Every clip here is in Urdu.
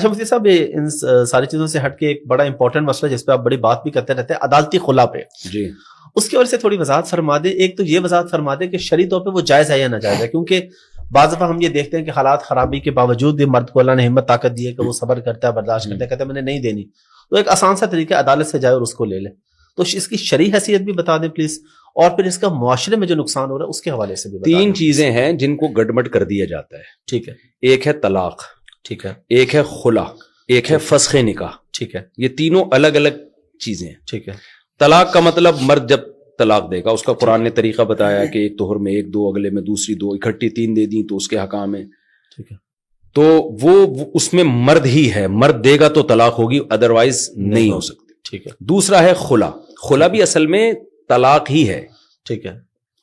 اچھا مفتی صاحب، ان ساری چیزوں سے ہٹ کے ایک بڑا امپورٹنٹ مسئلہ جس پہ آپ بڑی بات بھی کرتے رہتے ہیں، عدالتی خلا پہ، جی اس کی وجہ سے تھوڑی وضاحت فرما دیں. ایک تو یہ وضاحت فرما دیں کہ شرعی طور پہ وہ جائز ہے یا ناجائز ہے، کیونکہ بعض دفعہ ہم یہ دیکھتے ہیں کہ حالات خرابی کے باوجود بھی مرد کو اللہ نے ہمت طاقت دی ہے کہ وہ صبر کرتا ہے، برداشت کرتا ہے، کہتا ہے میں نے نہیں دینی، تو ایک آسان سا طریقہ عدالت سے جائے اور اس کو لے لے. تو اس کی شرعی حیثیت بھی بتا دیں پلیز، اور پھر اس کا معاشرے میں جو نقصان ہو رہا ہے اس کے حوالے سے بھی بتا دیں. 3 چیزیں ہیں جن کو گڑبڑ کر دیا جاتا ہے. ٹھیک ہے. ایک ہے طلاق، ٹھیک ہے. ایک ہے خلا، ایک ہے فسخ نکاح. ٹھیک ہے. یہ تینوں الگ الگ چیزیں ہیں. ٹھیک ہے. طلاق کا مطلب مرد جب طلاق دے گا، اس کا قرآن نے طریقہ بتایا کہ ایک طہر میں 1 2، اگلے میں دوسری 2، اکٹھی 3 دے دیں تو اس کے حکام ہے. ٹھیک ہے. تو وہ اس میں مرد ہی ہے، مرد دے گا تو طلاق ہوگی، ادروائز نہیں ہو سکتی. ٹھیک ہے. دوسرا ہے خلا. خلا بھی اصل میں طلاق ہی ہے. ٹھیک ہے.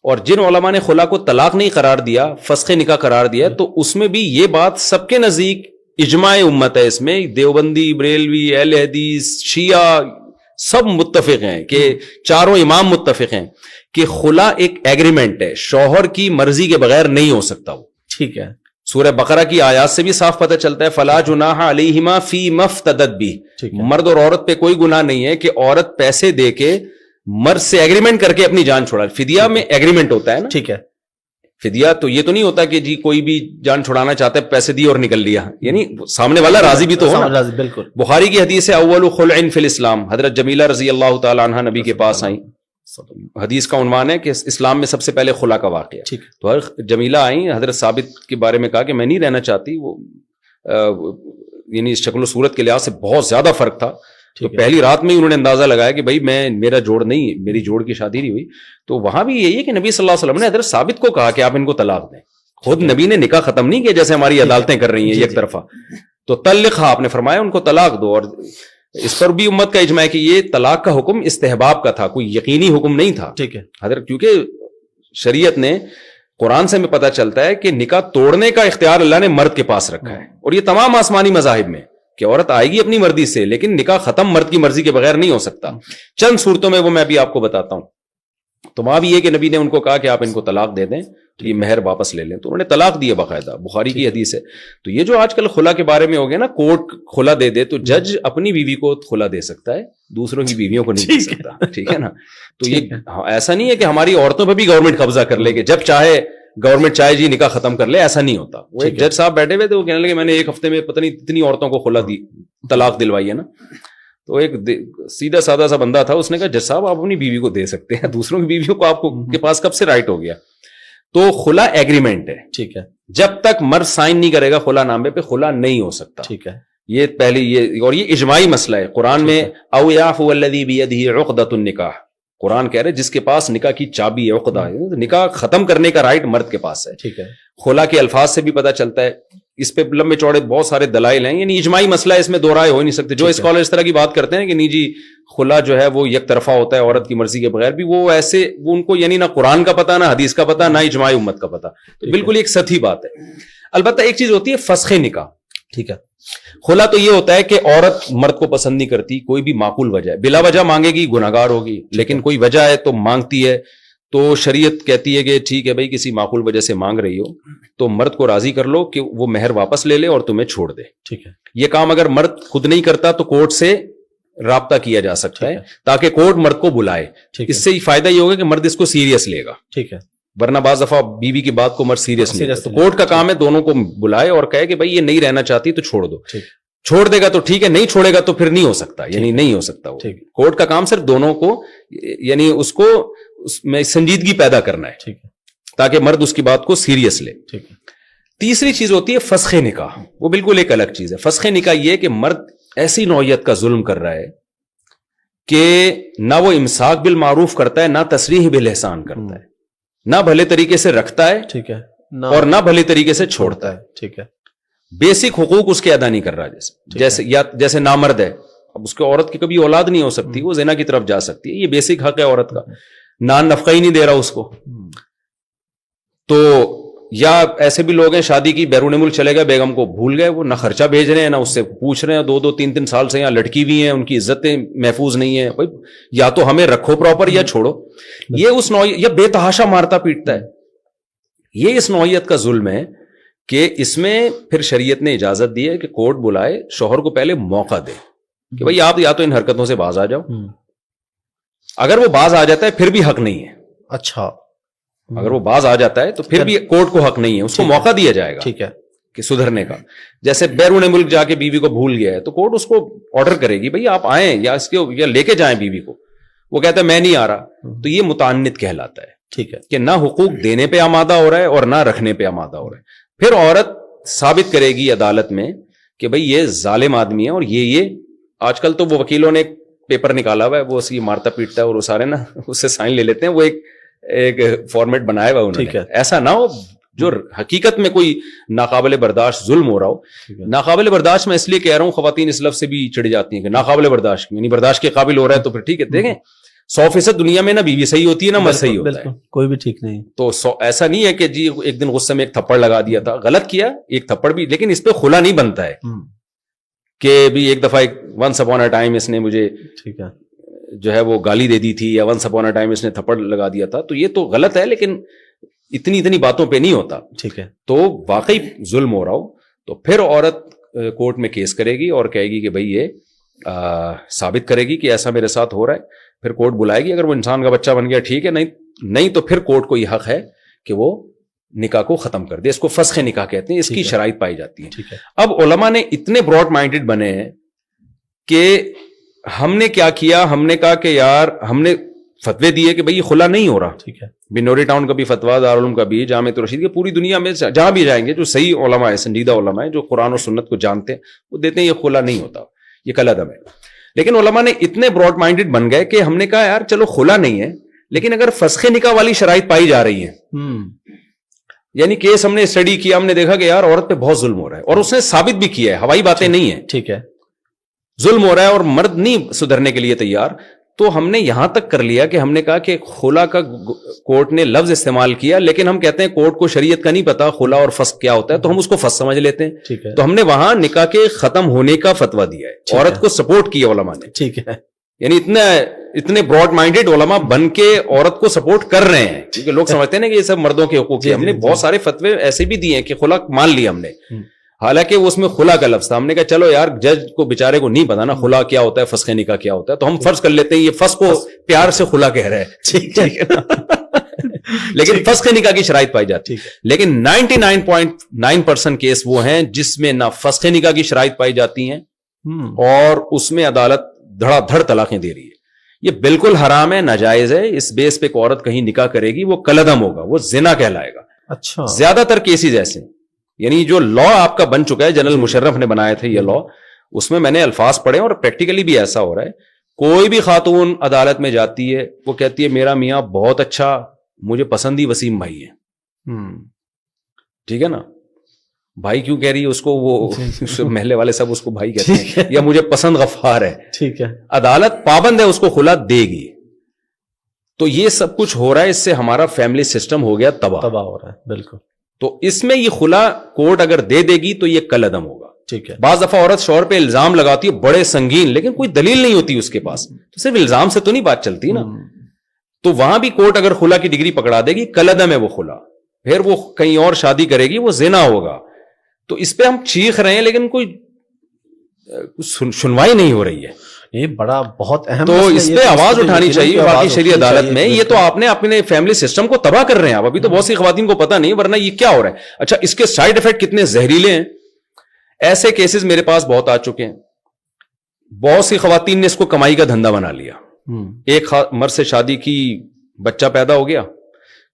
اور جن علماء نے خلا کو طلاق نہیں قرار دیا، فسخ نکاح قرار دیا، تو اس میں بھی یہ بات سب کے نزدیک اجماع امت ہے. اس میں دیوبندی، بریلوی، اہل حدیث، شیعہ سب متفق ہیں کہ چاروں امام متفق ہیں کہ خلا ایک ایگریمنٹ ہے، شوہر کی مرضی کے بغیر نہیں ہو سکتا وہ. ٹھیک ہے. سورہ بقرہ کی آیات سے بھی صاف پتہ چلتا ہے فلا جناح علیہما فی مفتدت بھی. مرد اور عورت پہ کوئی گناہ نہیں ہے کہ عورت پیسے دے کے مرد سے ایگریمنٹ کر کے اپنی جان چھوڑا. فدیہ میں ایگریمنٹ ہوتا ہے نا. ٹھیک ہے. فدیہ تو یہ تو نہیں ہوتا کہ جی کوئی بھی جان چھڑانا چاہتا ہے پیسے دی اور نکل لیا، یعنی سامنے والا راضی بھی تو ہو نا. بالکل. بخاری کی حدیث ہے اول خلع فی الاسلام، حضرت جمیلہ رضی اللہ تعالی عنہ نبی کے پاس آئیں. حدیث کا عنوان ہے کہ اسلام میں سب سے پہلے خلا کا واقعہ. تو جمیلہ آئیں، حضرت ثابت کے بارے میں کہا کہ میں نہیں رہنا چاہتی. وہ یعنی شکل و صورت کے لحاظ سے بہت زیادہ فرق تھا. تو پہلی رات میں انہوں نے اندازہ لگایا کہ بھائی میرا جوڑ نہیں، میری جوڑ کی شادی نہیں ہوئی. تو وہاں بھی یہی ہے کہ نبی صلی اللہ علیہ وسلم نے حضرت ثابت کو کہا کہ آپ ان کو طلاق دیں. خود نبی نے نکاح ختم نہیں کیا جیسے ہماری عدالتیں کر رہی ہیں یک طرفہ. تو طلقھا، آپ نے فرمایا ان کو طلاق دو. اور اس پر بھی امت کا اجماع ہے کہ یہ طلاق کا حکم استحباب کا تھا، کوئی یقینی حکم نہیں تھا. ٹھیک ہے. حضرت کیونکہ شریعت نے قرآن سے ہمیں پتہ چلتا ہے کہ نکاح توڑنے کا اختیار اللہ نے مرد کے پاس رکھا ہے. اور یہ تمام آسمانی مذاہب میں کہ عورت آئے گی اپنی مرضی سے، لیکن نکاح ختم مرد کی مرضی کے بغیر نہیں ہو سکتا. چند صورتوں میں وہ میں بھی آپ کو بتاتا ہوں. تو وہاں بھی یہ کہ نبی نے ان کو کہا کہ آپ ان کو طلاق دے دیں تو یہ مہر واپس لے لیں. تو انہوں نے طلاق دی ہے باقاعدہ، بخاری کی حدیث ہے. تو یہ جو آج کل خلا کے بارے میں ہو گیا نا، کورٹ خلا دے دے، تو جج اپنی بیوی کو خلا دے سکتا ہے، دوسروں کی بیویوں کو نہیں دے سکتا. ٹھیک ہے نا. تو یہ ایسا نہیں ہے کہ ہماری عورتوں پہ بھی گورنمنٹ قبضہ کر لے کہ جب چاہے گورنمنٹ چاہے جی نکاح ختم کر لے، ایسا نہیں ہوتا. وہ ایک جج صاحب بیٹھے ہوئے تھے، وہ کہنے لگے میں نے 1 ہفتے میں پتہ نہیں اتنی عورتوں کو خلا دی، طلاق دلوائی ہے نا. تو ایک سیدھا سادہ سا بندہ تھا، اس نے کہا جج صاحب آپ اپنی بیوی کو دے سکتے ہیں، دوسروں کی بیویوں کو آپ کو کے پاس کب سے رائٹ ہو گیا. تو خلا ایگریمنٹ ہے. ٹھیک ہے. جب تک مرد سائن نہیں کرے گا خلا نامے پہ، خلا نہیں ہو سکتا. ٹھیک ہے. یہ پہلی یہ، اور یہ اجماعی مسئلہ ہے. قرآن میں او یعفو الذی بیدہ عقدۃ النکاح، قرآن کہہ رہے جس کے پاس نکاح کی چابی ہے، عقدہ ہے، نکاح ختم کرنے کا رائٹ مرد کے پاس ہے. ٹھیک ہے. خلا کے الفاظ سے بھی پتہ چلتا ہے. اس پہ لمبے چوڑے بہت سارے دلائل ہیں، یعنی اجماعی مسئلہ ہے، اس میں دو رائے ہو ہی نہیں سکتے. جو اسکالر اس طرح کی بات کرتے ہیں کہ نہیں جی خلا جو ہے وہ یک طرفہ ہوتا ہے عورت کی مرضی کے بغیر، بھی وہ ایسے وہ ان کو یعنی نہ قرآن کا پتہ، نہ حدیث کا پتہ، نہ اجماع امت کا پتہ. تو بالکل ایک سطحی بات ہے. البتہ ایک چیز ہوتی ہے فسخ نکاح. ٹھیک ہے. خلا تو یہ ہوتا ہے کہ عورت مرد کو پسند نہیں کرتی، کوئی بھی معقول وجہ ہے، بلا وجہ مانگے گی گناہ گار ہوگی، لیکن کوئی وجہ ہے تو مانگتی ہے. تو شریعت کہتی ہے کہ ٹھیک ہے بھائی کسی معقول وجہ سے مانگ رہی ہو تو مرد کو راضی کر لو کہ وہ مہر واپس لے لے اور تمہیں چھوڑ دے. ٹھیک ہے. یہ کام اگر مرد خود نہیں کرتا تو کورٹ سے رابطہ کیا جا سکتا ہے تاکہ کورٹ مرد کو بلائے. اس سے فائدہ یہ ہوگا کہ مرد اس کو سیریس لے گا. ٹھیک ہے. ورنہ بعض دفعہ بیوی کی بات کو مرد سیریس نہیں لیتا. تو کورٹ کا کام ہے دونوں کو بلائے اور کہے کہ بھائی یہ نہیں رہنا چاہتی تو چھوڑ دو. چھوڑ دے گا تو ٹھیک ہے، نہیں چھوڑے گا تو پھر نہیں ہو سکتا، یعنی نہیں ہو سکتا. وہ کورٹ کا کام صرف دونوں کو یعنی اس کو اس میں سنجیدگی پیدا کرنا ہے تاکہ مرد اس کی بات کو سیریس لے. تیسری چیز ہوتی ہے فسخ نکاح. وہ بالکل ایک الگ چیز ہے. فسخ نکاح یہ کہ مرد ایسی نوعیت کا ظلم کر رہا ہے کہ نہ وہ امساک بالمعروف کرتا ہے، نہ تصریح بالاحسان کرتا ہے، نہ بھلے طریقے سے رکھتا ہے، ٹھیک ہے، اور نہ بھلے طریقے سے چھوڑتا ہے. ٹھیک ہے. بیسک حقوق اس کے ادا نہیں کر رہا. جیسے نامرد ہے، اب اس کو عورت کی کبھی اولاد نہیں ہو سکتی، وہ زنا کی طرف جا سکتی ہے، یہ بیسک حق ہے عورت کا. نان نفقہ ہی نہیں دے رہا اس کو. تو یا ایسے بھی لوگ ہیں شادی کی بیرون ملک چلے گئے، بیگم کو بھول گئے، وہ نہ خرچہ بھیج رہے ہیں نہ اس سے پوچھ رہے ہیں، 2-3 سال سے یہاں لٹکی ہوئی ہیں، ان کی عزتیں محفوظ نہیں ہیں. بھائی یا تو ہمیں رکھو پراپر یا چھوڑو. یہ اس نوعیت، یا بے تحاشا مارتا پیٹتا ہے. یہ اس نوعیت کا ظلم ہے کہ اس میں پھر شریعت نے اجازت دی ہے کہ کورٹ بلائے, شوہر کو پہلے موقع دے کہ بھائی آپ یا تو ان حرکتوں سے باز آ جاؤ, اگر وہ باز آ جاتا ہے پھر بھی حق نہیں ہے. اچھا, اگر وہ باز آ جاتا ہے تو پھر بھی کورٹ کو حق نہیں ہے, اس کو موقع دیا جائے گا ٹھیک ہے کہ سدھرنے کا. جیسے بیرون ملک جا کے بیوی کو بھول گیا ہے تو کورٹ اس کو آرڈر کرے گی بھئی آپ آئیں یا اس کے یا لے کے جائیں بیوی کو, وہ کہتا ہے میں نہیں آ رہا, تو یہ متعنت کہلاتا ہے. ٹھیک ہے, کہ نہ حقوق دینے پہ آمادہ ہو رہا ہے اور نہ رکھنے پہ آمادہ ہو رہا ہے. پھر عورت ثابت کرے گی عدالت میں کہ بھئی یہ ظالم آدمی ہے, اور یہ آج کل تو وہ وکیلوں نے پیپر نکالا ہوا ہے, وہ اسی مارتا پیٹتا ہے اور وہ سارے نا اس سے سائن لے لیتے ہیں, وہ ایک فارمیٹ بنایا ہوا انہوں نے. ایسا نہ ہو جو حقیقت میں کوئی ناقابل برداشت ظلم ہو رہا ہو. ناقابل برداشت میں اس لیے کہہ رہا ہوں, خواتین اس لفظ سے بھی چڑ جاتی ہیں کہ ناقابل برداشت, یعنی برداشت کے قابل ہو رہا ہے تو پھر ٹھیک ہے. دیکھیں 100% دنیا میں نہ بیوی صحیح ہوتی ہے نہ مرد صحیح ہوتا ہے, کوئی بھی ٹھیک نہیں. تو ایسا نہیں ہے کہ جی ایک دن غصے میں ایک تھپڑ لگا دیا تھا, غلط کیا ایک تھپڑ بھی, لیکن اس پہ خلا نہیں بنتا ہے کہ بھی ایک دفعہ ونس اپون اے ٹائم اس نے مجھے ٹھیک ہے جو ہے وہ گالی دے دی تھی, یا ونس اپون اے ٹائم اس نے تھپڑ لگا دیا تھا, تو یہ تو غلط ہے, لیکن اتنی باتوں پہ نہیں ہوتا. ٹھیک ہے, تو واقعی ظلم ہو رہا ہو تو پھر عورت کورٹ میں کیس کرے گی اور کہے گی کہ بھئی یہ ثابت کرے گی کہ ایسا میرے ساتھ ہو رہا ہے. پھر کورٹ بلائے گی, اگر وہ انسان کا بچہ بن گیا ٹھیک ہے, نہیں تو پھر کورٹ کو یہ حق ہے کہ وہ نکاح کو ختم کر دے. اس کو فسخ نکاح کہتے ہیں, اس کی شرائط پائی جاتی ہیں. اب علماء نے اتنے براڈ مائنڈڈ بنے ہیں کہ ہم نے کیا کیا, ہم نے کہا کہ یار ہم نے فتوے دیے کہ بھئی یہ خلا نہیں ہو رہا. ٹھیک ہے, بنوری ٹاؤن کا بھی فتویٰ, دارالعلوم کا بھی, جامعۃ الرشید کے, پوری دنیا میں جہاں بھی جائیں گے جو صحیح علماء ہیں, سنجیدہ علماء ہیں, جو قرآن و سنت کو جانتے ہیں, وہ دیتے ہیں یہ خلا نہیں ہوتا, یہ کالعدم ہے. لیکن علماء نے اتنے براڈ مائنڈڈ بن گئے کہ ہم نے کہا یار چلو خلا نہیں ہے, لیکن اگر فسخ نکاح والی شرائط پائی جا رہی ہیں, یعنی کیس ہم نے اسٹڈی کیا, ہم نے دیکھا کہ یار عورت پہ بہت ظلم ہو رہا ہے, اور اس نے ثابت بھی کیا ہے, ہوائی باتیں نہیں ہیں, ٹھیک ہے, ظلم ہو رہا ہے اور مرد نہیں سدھرنے کے لیے تیار, تو ہم نے یہاں تک کر لیا کہ ہم نے کہا کہ خلا کا کورٹ نے لفظ استعمال کیا, لیکن ہم کہتے ہیں کورٹ کو شریعت کا نہیں پتا خلا اور فسخ کیا ہوتا ہے, تو ہم اس کو فسخ سمجھ لیتے ہیں. تو ہم نے وہاں نکاح کے ختم ہونے کا فتویٰ دیا ہے, عورت کو سپورٹ کیا علماء نے. ٹھیک ہے, یعنی اتنے براڈ مائنڈڈ علماء بن کے عورت کو سپورٹ کر رہے ہیں, کیونکہ لوگ سمجھتے ہیں کہ یہ سب مردوں کے حقوق ہیں. ہم نے بہت سارے فتوے ایسے بھی دیے ہیں کہ خلا مان لیا ہم نے, حالانکہ اس میں خلا کا لفظ تھا. ہم نے کہا چلو یار جج کو بیچارے کو نہیں پتا نا خلا کیا ہوتا ہے, فسخ نکاح کیا ہوتا ہے, تو ہم فرض کر لیتے ہیں یہ فسخ کو پیار سے خلا کہہ رہا ہے, ٹھیک ہے نا, لیکن فسخ نکاح کی شرائط پائی جاتی ہے. لیکن 99.9% کیس وہ ہیں جس میں نہ فسخ نکاح کی شرائط پائی جاتی ہیں اور اس میں عدالت دھڑا دھڑ طلاقیں دے رہی ہے. یہ بالکل حرام ہے, ناجائز ہے. اس بیس پہ ایک عورت کہیں نکاح کرے گی وہ کالعدم ہوگا, وہ زنا کہلائے گا. اچھا, زیادہ تر کیسز ایسے ہیں, یعنی جو لا آپ کا بن چکا ہے, جنرل مشرف نے بنایا تھا یہ لا, اس میں نے الفاظ پڑھے اور پریکٹیکلی بھی ایسا ہو رہا ہے. کوئی بھی خاتون عدالت میں جاتی ہے, وہ کہتی ہے میرا میاں بہت اچھا, مجھے پسند ہی وسیم بھائی ہے. ٹھیک ہے نا, بھائی کیوں کہہ رہی ہے اس کو, وہ محلے والے سب اس کو بھائی کہتے ہیں, یا مجھے پسند غفار ہے. ٹھیک ہے, عدالت پابند ہے, اس کو خلا دے گی. تو یہ سب کچھ ہو رہا ہے, اس سے ہمارا فیملی سسٹم ہو گیا تباہ ہو رہا ہے. بالکل, تو اس میں یہ خلا کورٹ اگر دے دے گی تو یہ کالعدم ہوگا. ٹھیک ہے, بعض دفعہ عورت شوہر پہ الزام لگاتی ہے بڑے سنگین, لیکن کوئی دلیل نہیں ہوتی اس کے پاس, تو صرف الزام سے تو نہیں بات چلتی نا. تو وہاں بھی کورٹ اگر خلا کی ڈگری پکڑا دے گی, کالعدم ہے وہ خلا, پھر وہ کہیں اور شادی کرے گی, وہ زنا ہوگا. تو اس پہ ہم چیخ رہے ہیں لیکن کوئی سنوائی نہیں ہو رہی ہے. یہ بڑا بہت اہم, تو اس پہ آواز اٹھانی چاہیے باقی شرعی عدالت میں. یہ تو آپ نے اپنے فیملی سسٹم کو تباہ کر رہے ہیں آپ. ابھی تو بہت سی خواتین کو پتہ نہیں, ورنہ یہ کیا ہو رہا ہے. اچھا, اس کے سائیڈ ایفیکٹ کتنے زہریلے ہیں. ایسے کیسز میرے پاس بہت آ چکے ہیں. بہت سی خواتین نے اس کو کمائی کا دھندا بنا لیا. ایک مرد سے شادی کی, بچہ پیدا ہو گیا,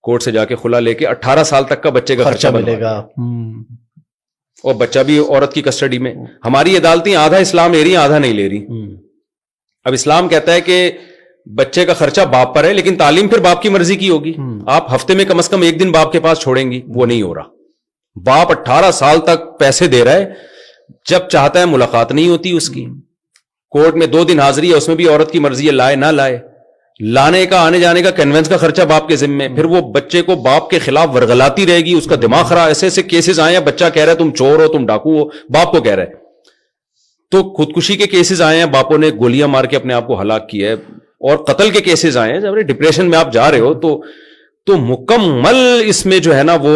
کورٹ سے جا کے خلا لے کے 18 سال تک کا بچے کا خرچہ ملے گا, اور بچہ بھی عورت کی کسٹڈی میں. ہماری عدالتیں آدھا اسلام لے رہی ہیں, آدھا نہیں لے رہی. اب اسلام کہتا ہے کہ بچے کا خرچہ باپ پر ہے, لیکن تعلیم پھر باپ کی مرضی کی ہوگی. آپ ہفتے میں کم از کم ایک دن باپ کے پاس چھوڑیں گی, وہ نہیں ہو رہا. باپ 18 سال تک پیسے دے رہا ہے, جب چاہتا ہے ملاقات نہیں ہوتی اس کی. کورٹ میں 2 دن حاضری ہے, اس میں بھی عورت کی مرضی ہے, لائے نہ لائے. لانے کا, آنے جانے کا, کنوینس کا خرچہ باپ کے ذمے. پھر وہ بچے کو باپ کے خلاف ورغلاتی رہے گی, اس کا دماغ خراب. ایسے ایسے کیسز آئے ہیں, بچہ کہہ رہا ہے تم چور ہو, تم ڈاکو ہو, باپ کو کہہ رہا ہے. تو خودکشی کے کیسز آئے ہیں, باپوں نے گولیاں مار کے اپنے آپ کو ہلاک کیا ہے. اور قتل کے کیسز آئے ہیں, جب ڈپریشن میں آپ جا رہے ہو تو مکمل اس میں جو ہے نا وہ